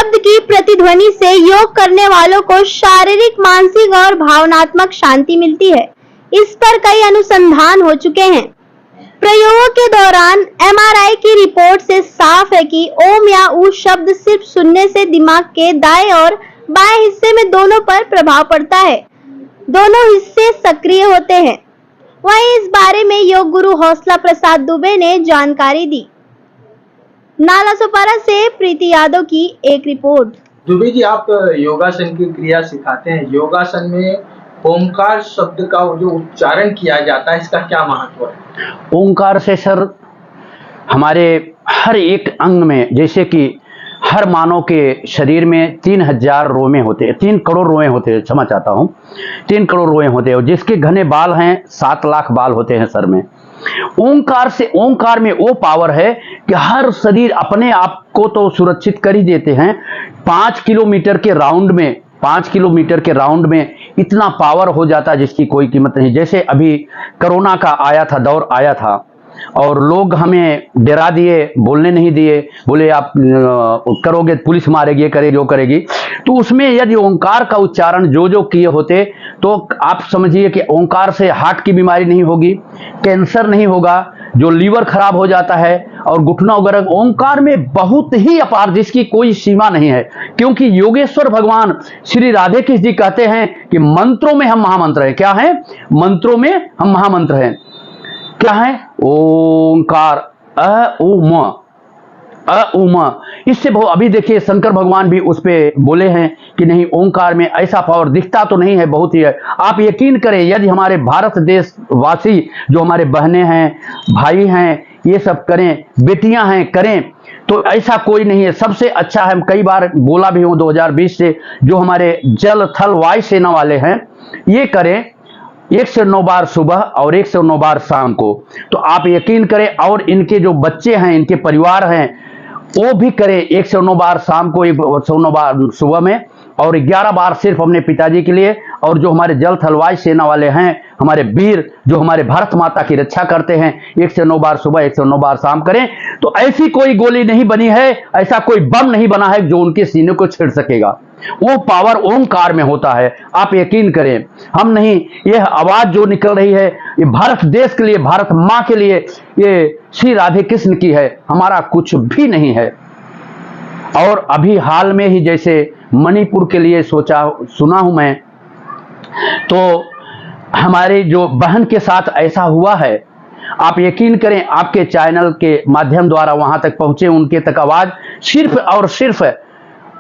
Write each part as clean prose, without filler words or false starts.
शब्द की प्रतिध्वनि से योग करने वालों को शारीरिक, मानसिक और भावनात्मक शांति मिलती है। इस पर कई अनुसंधान हो चुके हैं। प्रयोगों के दौरान एमआरआई की रिपोर्ट से साफ है कि ओम या ऊ शब्द सिर्फ सुनने से दिमाग के दाएं और बाएं हिस्से में दोनों पर प्रभाव पड़ता है। दोनों हिस्से सक्रिय होते हैं। वहीं इस बारे में योग गुरु हौसला प्रसाद दुबे ने जानकारी दी। नालासोपारा से प्रीति यादव की एक रिपोर्ट। दुबे जी, आप योगासन की क्रिया सिखाते हैं। योगासन में ओंकार शब्द का जो उच्चारण किया जाता है, इसका क्या महत्व है? ओंकार से सर हमारे हर एक अंग में, जैसे कि हर मानव के शरीर में 3000 रोमे होते हैं, 3 करोड़ रोए होते हैं, क्षमा चाहता हूँ, 3 करोड़ रोए होते हैं। जिसके घने बाल हैं 7 लाख बाल होते हैं सर में। ओंकार में वो पावर है कि हर शरीर अपने आप को तो सुरक्षित कर ही देते हैं। 5 किलोमीटर के राउंड में इतना पावर हो जाता है जिसकी कोई कीमत नहीं। जैसे अभी कोरोना का दौर आया था और लोग हमें डरा दिए, बोलने नहीं दिए, बोले आप करोगे पुलिस मारेगी, ये करेगी वो करेगी। तो उसमें यदि ओंकार का उच्चारण जो किए होते तो आप समझिए कि ओंकार से हार्ट की बीमारी नहीं होगी, कैंसर नहीं होगा, जो लीवर खराब हो जाता है और घुटना वगैरह, ओंकार में बहुत ही अपार, जिसकी कोई सीमा नहीं है। क्योंकि योगेश्वर भगवान श्री राधे कृष्ण जी कहते हैं कि मंत्रों में हम महामंत्र हैं। क्या है? मंत्रों में हम महामंत्र हैं। क्या है? ओंकार, उम। इससे अभी देखिए शंकर भगवान भी उस पे बोले हैं कि नहीं, ओंकार में ऐसा पावर दिखता तो नहीं है, बहुत ही है। आप यकीन करें, यदि हमारे भारत देशवासी जो हमारे बहनें हैं, भाई हैं, ये सब करें, बेटियां हैं, करें, तो ऐसा कोई नहीं है। सबसे अच्छा है, कई बार बोला भी हूं 2020 से, जो हमारे जल थल वायु सेना वाले हैं, ये करें 109 बार सुबह और 109 बार शाम को। तो आप यकीन करें, और इनके जो बच्चे हैं, इनके परिवार हैं, वो भी करें 109 बार शाम को, 109 बार सुबह में, और 11 बार सिर्फ अपने पिताजी के लिए। और जो हमारे जल थल वायु सेना वाले हैं, हमारे वीर जो हमारे भारत माता की रक्षा करते हैं, 109 बार सुबह 109 बार शाम करें। तो ऐसी कोई गोली नहीं बनी है, ऐसा कोई बम नहीं बना है जो उनके सीने को छेड़ सकेगा। वो पावर ओंकार में होता है। आप यकीन करें, हम नहीं, यह आवाज जो निकल रही है, ये भारत देश के लिए, भारत माँ के लिए, ये श्री राधे कृष्ण की है, हमारा कुछ भी नहीं है। और अभी हाल में ही जैसे मणिपुर के लिए सुना हूं मैं, तो हमारे जो बहन के साथ ऐसा हुआ है। आप यकीन करें, आपके चैनल के माध्यम द्वारा वहां तक पहुंचे, उनके तक आवाज सिर्फ और सिर्फ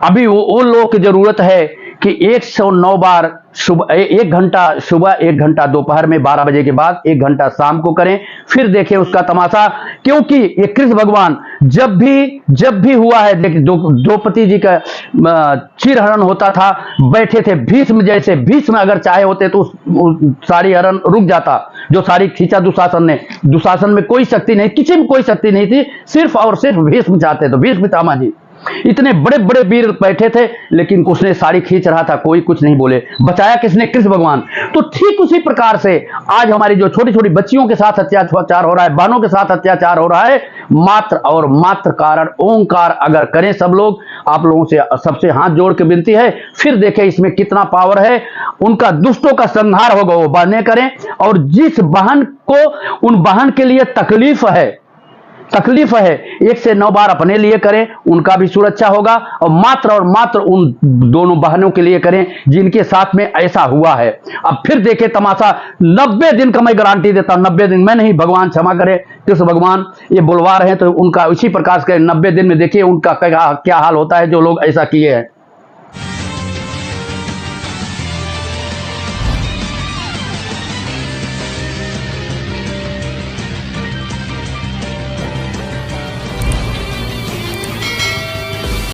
अभी वो लोगों की जरूरत है कि 109 बार सुबह, 1 घंटा सुबह, 1 घंटा दोपहर में 12 बजे के बाद, 1 घंटा शाम को करें। फिर देखें उसका तमाशा। क्योंकि ये कृष्ण भगवान जब भी हुआ है, द्रौपदी जी का चीरहरण होता था, बैठे थे भीष्म जैसे, भीष्म अगर चाहे होते तो सारी हरण रुक जाता, जो सारी खींचा दुशासन ने। दुशासन में कोई शक्ति नहीं, किसी में कोई शक्ति नहीं थी, सिर्फ और सिर्फ भीष्म चाहते। तो भीष्म पितामह जी इतने बड़े बड़े वीर बैठे थे, लेकिन उसने साड़ी खींच रहा था, कोई कुछ नहीं बोले। बचाया किसने? कृष्ण भगवान। तो ठीक उसी प्रकार से आज हमारी जो छोटी छोटी बच्चियों के साथ अत्याचार हो रहा है, बहनों के साथ अत्याचार हो रहा है, मात्र और मात्र कारण ओंकार अगर करें सब लोग, आप लोगों से सबसे हाथ जोड़ के विनती है। फिर देखें इसमें कितना पावर है, उनका दुष्टों का संहार होगा। वो बहनें करें, और जिस बहन को, उन बहन के लिए तकलीफ है, 1 से 9 बार अपने लिए करें, उनका भी सुरक्षा होगा। और मात्र उन दोनों बहनों के लिए करें जिनके साथ में ऐसा हुआ है। अब फिर देखें तमाशा। 90 दिन का मैं गारंटी देता हूं, 90 दिन, मैं नहीं, भगवान क्षमा करे, कृष्ण भगवान ये बुलवा रहे हैं तो उनका इसी प्रकार से 90 दिन में देखिए उनका क्या हाल होता है, जो लोग ऐसा किए हैं।